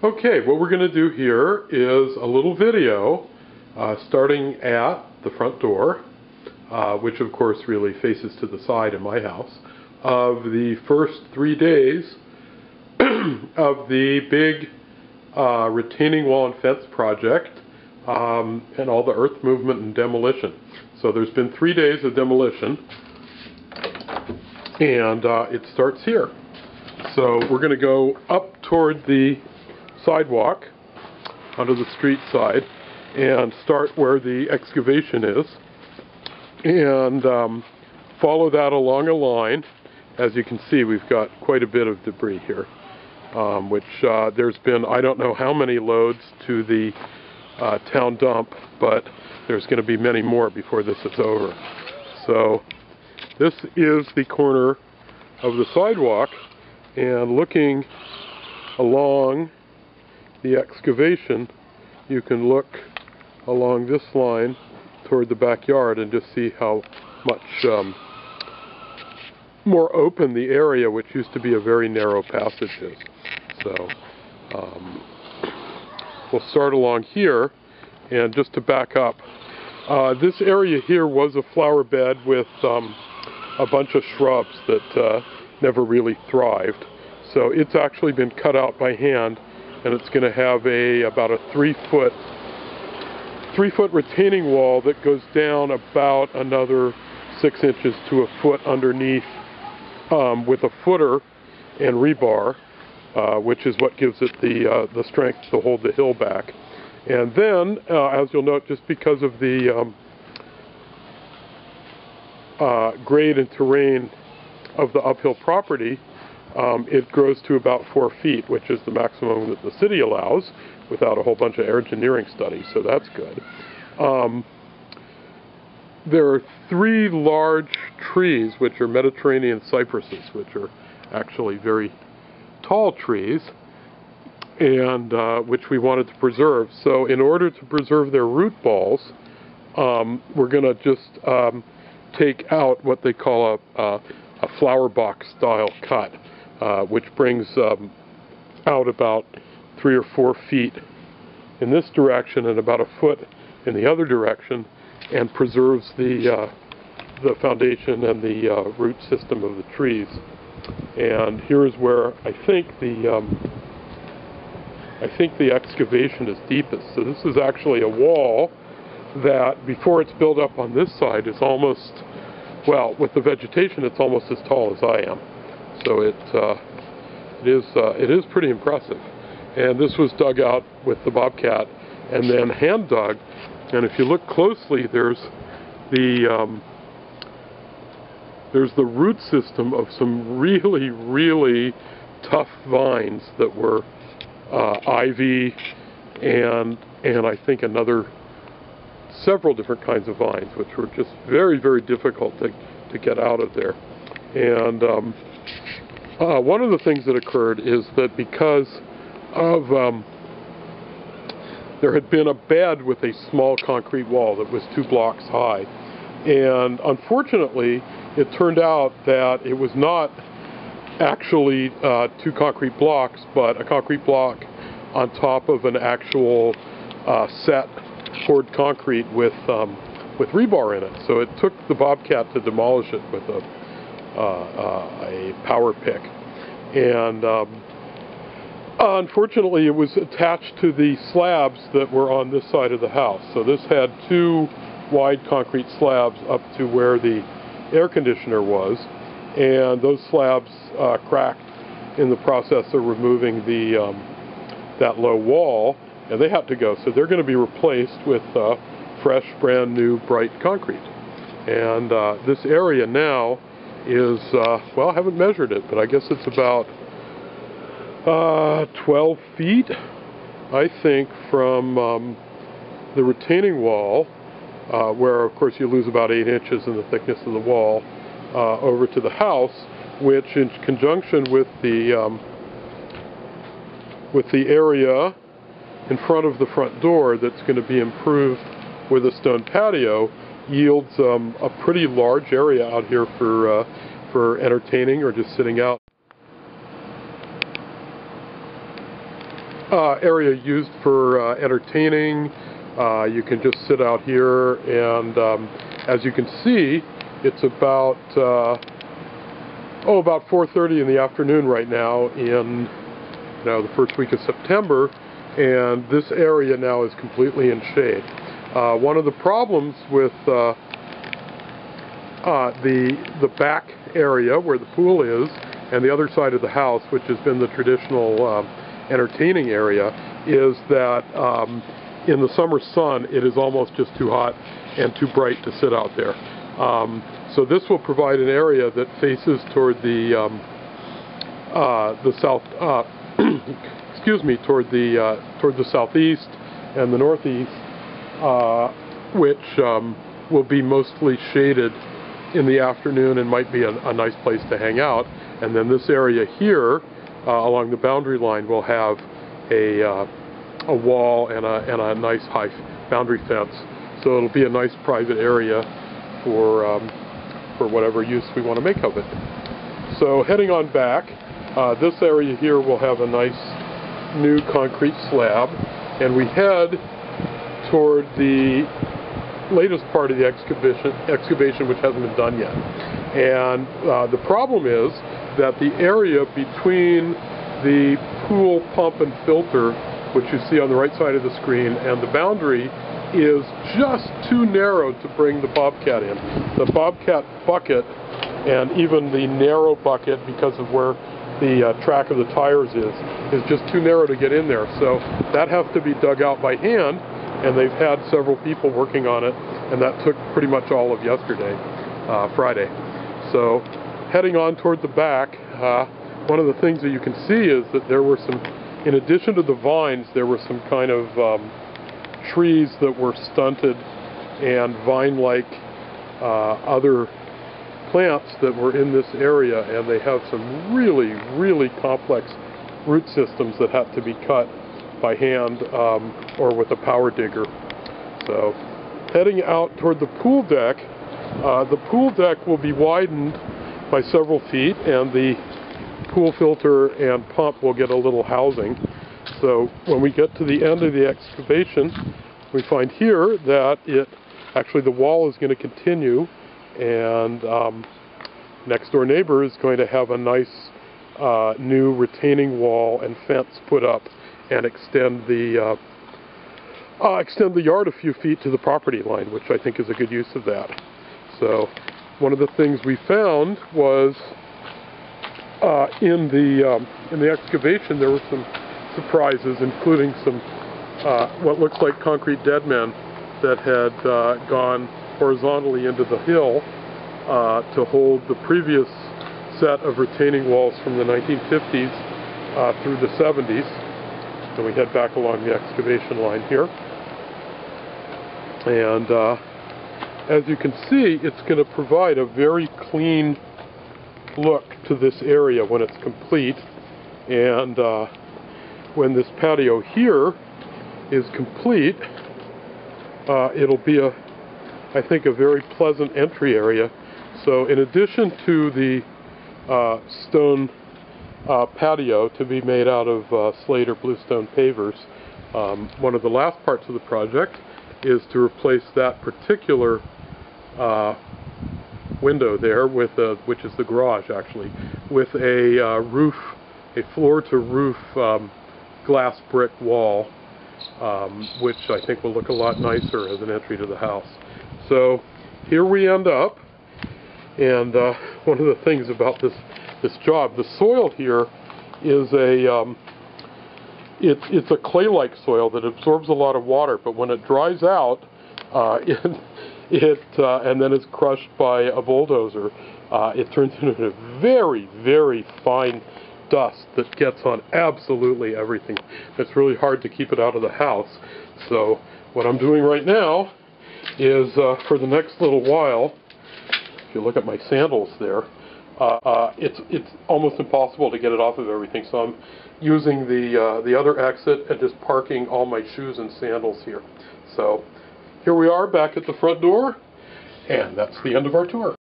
Okay, what we're going to do here is a little video starting at the front door, which of course really faces to the side in my house, of the first 3 days of the big retaining wall and fence project and all the earth movement and demolition. So there's been 3 days of demolition, and it starts here. So we're going to go up toward the sidewalk onto the street side and start where the excavation is and follow that along a line. As you can see, we've got quite a bit of debris here, which there's been I don't know how many loads to the town dump, but there's going to be many more before this is over. So this is the corner of the sidewalk, and looking along the excavation, you can look along this line toward the backyard and just see how much more open the area, which used to be a very narrow passage, is. So we'll start along here, and just to back up, this area here was a flower bed with a bunch of shrubs that never really thrived. So it's actually been cut out by hand, and it's going to have about a 3-foot retaining wall that goes down about another 6 inches to a foot underneath, with a footer and rebar, which is what gives it the strength to hold the hill back. And then, as you'll note, just because of the grade and terrain of the uphill property, it grows to about 4 feet, which is the maximum that the city allows without a whole bunch of engineering studies, so that's good. There are 3 large trees, which are Mediterranean cypresses, which are actually very tall trees, and which we wanted to preserve. So in order to preserve their root balls, we're going to just take out what they call a flower box style cut, which brings out about 3 or 4 feet in this direction and about a foot in the other direction, and preserves the foundation and the root system of the trees. And here is where I think the excavation is deepest. So this is actually a wall that, before it's built up on this side, is almost, well, with the vegetation, it's almost as tall as I am. So it is pretty impressive. And this was dug out with the bobcat and then hand dug. And if you look closely, there's the root system of some really, really tough vines that were ivy and I think several different kinds of vines, which were just very, very difficult to get out of there. And one of the things that occurred is that because of there had been a bed with a small concrete wall that was 2 blocks high, and unfortunately it turned out that it was not actually 2 concrete blocks, but a concrete block on top of an actual set poured concrete with rebar in it. So it took the bobcat to demolish it with a power pick, and unfortunately it was attached to the slabs that were on this side of the house. So this had 2 wide concrete slabs up to where the air conditioner was, and those slabs cracked in the process of removing that low wall, and they had to go. So they're going to be replaced with fresh, brand new, bright concrete. And this area now is, well, I haven't measured it, but I guess it's about 12 feet, I think, from the retaining wall, where of course you lose about 8 inches in the thickness of the wall, over to the house, which in conjunction with the area in front of the front door that's going to be improved with a stone patio, yields a pretty large area out here for entertaining or just sitting out. area used for entertaining. You can just sit out here, and as you can see, it's about about 4:30 in the afternoon right now in the first week of September, and this area now is completely in shade. One of the problems with the back area where the pool is and the other side of the house, which has been the traditional entertaining area, is that in the summer sun it is almost just too hot and too bright to sit out there. So this will provide an area that faces toward the south, excuse me, toward the southeast and the northeast, which will be mostly shaded in the afternoon and might be a nice place to hang out. And then this area here, along the boundary line, will have a wall and a nice high boundary fence. So it'll be a nice private area for whatever use we want to make of it. So heading on back, this area here will have a nice new concrete slab, and we head toward the latest part of the excavation, which hasn't been done yet. And the problem is that the area between the pool pump and filter, which you see on the right side of the screen, and the boundary is just too narrow to bring the bobcat in. The bobcat bucket, and even the narrow bucket, because of where the track of the tires is just too narrow to get in there. So that has to be dug out by hand, and they've had several people working on it, and that took pretty much all of yesterday, Friday. So heading on toward the back, one of the things that you can see is that there were some, in addition to the vines, there were some kind of trees that were stunted and vine-like other plants that were in this area, and they have some really, really complex root systems that have to be cut by hand or with a power digger. So heading out toward the pool deck will be widened by several feet, and the pool filter and pump will get a little housing. So when we get to the end of the excavation, we find here that actually the wall is going to continue, and next door neighbor is going to have a nice new retaining wall and fence put up and extend the yard a few feet to the property line, which I think is a good use of that. So one of the things we found was in the excavation there were some surprises, including some what looks like concrete dead men that had gone horizontally into the hill to hold the previous set of retaining walls from the 1950s through the 70s. And we head back along the excavation line here. And as you can see, it's going to provide a very clean look to this area when it's complete. And when this patio here is complete, it'll be I think a very pleasant entry area. So in addition to the stone patio to be made out of slate or bluestone pavers, one of the last parts of the project is to replace that particular window there with which is the garage actually, with a roof, a floor-to-roof glass brick wall, which I think will look a lot nicer as an entry to the house. So here we end up, and one of the things about this job, the soil here is it's a clay-like soil that absorbs a lot of water, but when it dries out, and then is crushed by a bulldozer, it turns into a very, very fine dust that gets on absolutely everything. It's really hard to keep it out of the house. So what I'm doing right now is for the next little while, if you look at my sandals there, it's almost impossible to get it off of everything. So I'm using the other exit and just parking all my shoes and sandals here. So here we are back at the front door, and that's the end of our tour.